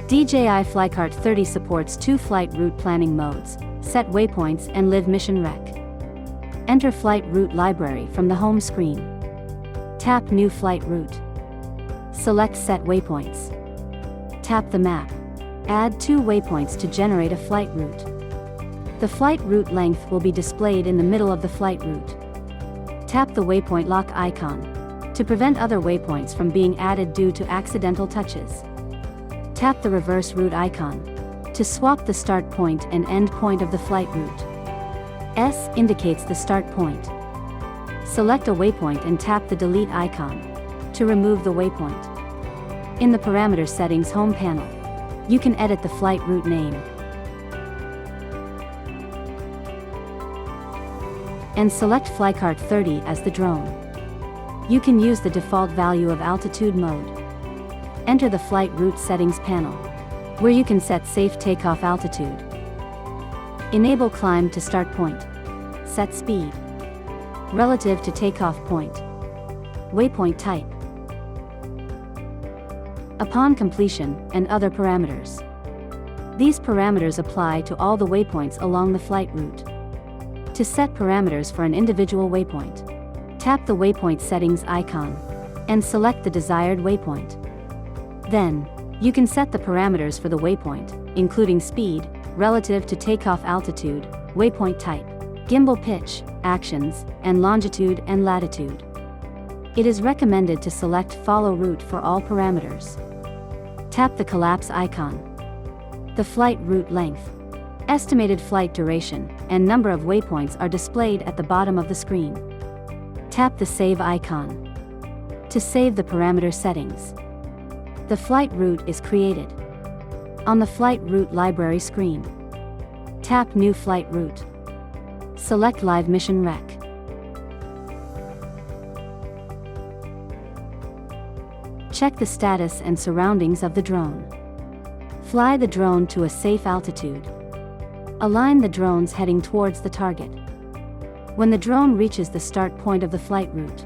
DJI FLYCART 30 supports 2 flight route planning modes, set waypoints and live mission rec. Enter flight route library from the home screen. Tap New Flight Route. Select Set Waypoints. Tap the map. Add 2 waypoints to generate a flight route. The flight route length will be displayed in the middle of the flight route. Tap the waypoint lock icon to prevent other waypoints from being added due to accidental touches. Tap the reverse route icon to swap the start point and end point of the flight route. S indicates the start point. Select a waypoint and tap the delete icon to remove the waypoint. In the parameter settings home panel, you can edit the flight route name and select FLYCART 30 as the drone. You can use the default value of altitude mode. Enter the flight route settings panel, where you can set safe takeoff altitude. Enable climb to start point. Set speed relative to takeoff point. Waypoint type. Upon completion, and other parameters. These parameters apply to all the waypoints along the flight route. To set parameters for an individual waypoint, tap the waypoint settings icon and select the desired waypoint. Then, you can set the parameters for the waypoint, including speed, relative to takeoff altitude, waypoint type, gimbal pitch, actions, and longitude and latitude. It is recommended to select Follow Route for all parameters. Tap the collapse icon. The flight route length, estimated flight duration, and number of waypoints are displayed at the bottom of the screen. Tap the Save icon to save the parameter settings. The flight route is created. On the flight route library screen, tap New Flight Route. Select Live Mission Rec. Check the status and surroundings of the drone. Fly the drone to a safe altitude. Align the drones heading towards the target. When the drone reaches the start point of the flight route,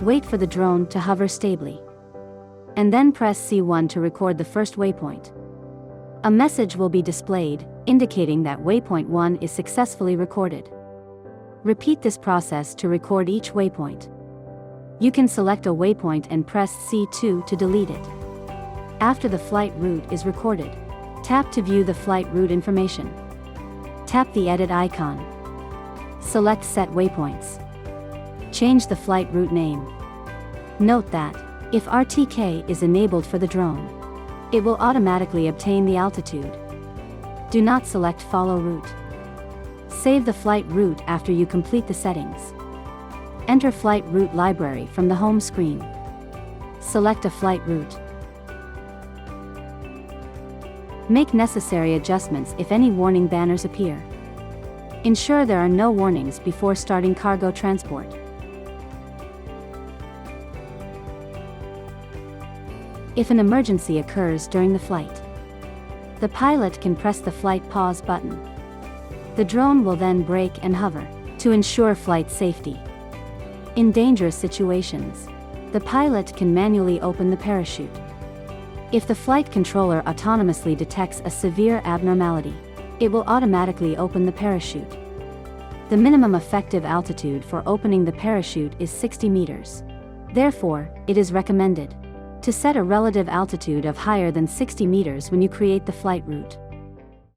wait for the drone to hover stably. And then press C1 to record the first waypoint. A message will be displayed, indicating that waypoint 1 is successfully recorded. Repeat this process to record each waypoint. You can select a waypoint and press C2 to delete it. After the flight route is recorded, tap to view the flight route information. Tap the edit icon. Select Set Waypoints. Change the flight route name. Note that, if RTK is enabled for the drone, it will automatically obtain the altitude. Do not select Follow Route. Save the flight route after you complete the settings. Enter Flight Route Library from the home screen. Select a flight route. Make necessary adjustments if any warning banners appear. Ensure there are no warnings before starting cargo transport. If an emergency occurs during the flight, the pilot can press the flight pause button. The drone will then brake and hover to ensure flight safety. In dangerous situations, the pilot can manually open the parachute. If the flight controller autonomously detects a severe abnormality, it will automatically open the parachute. The minimum effective altitude for opening the parachute is 60 meters. Therefore, it is recommended to set a relative altitude of higher than 60 meters when you create the flight route.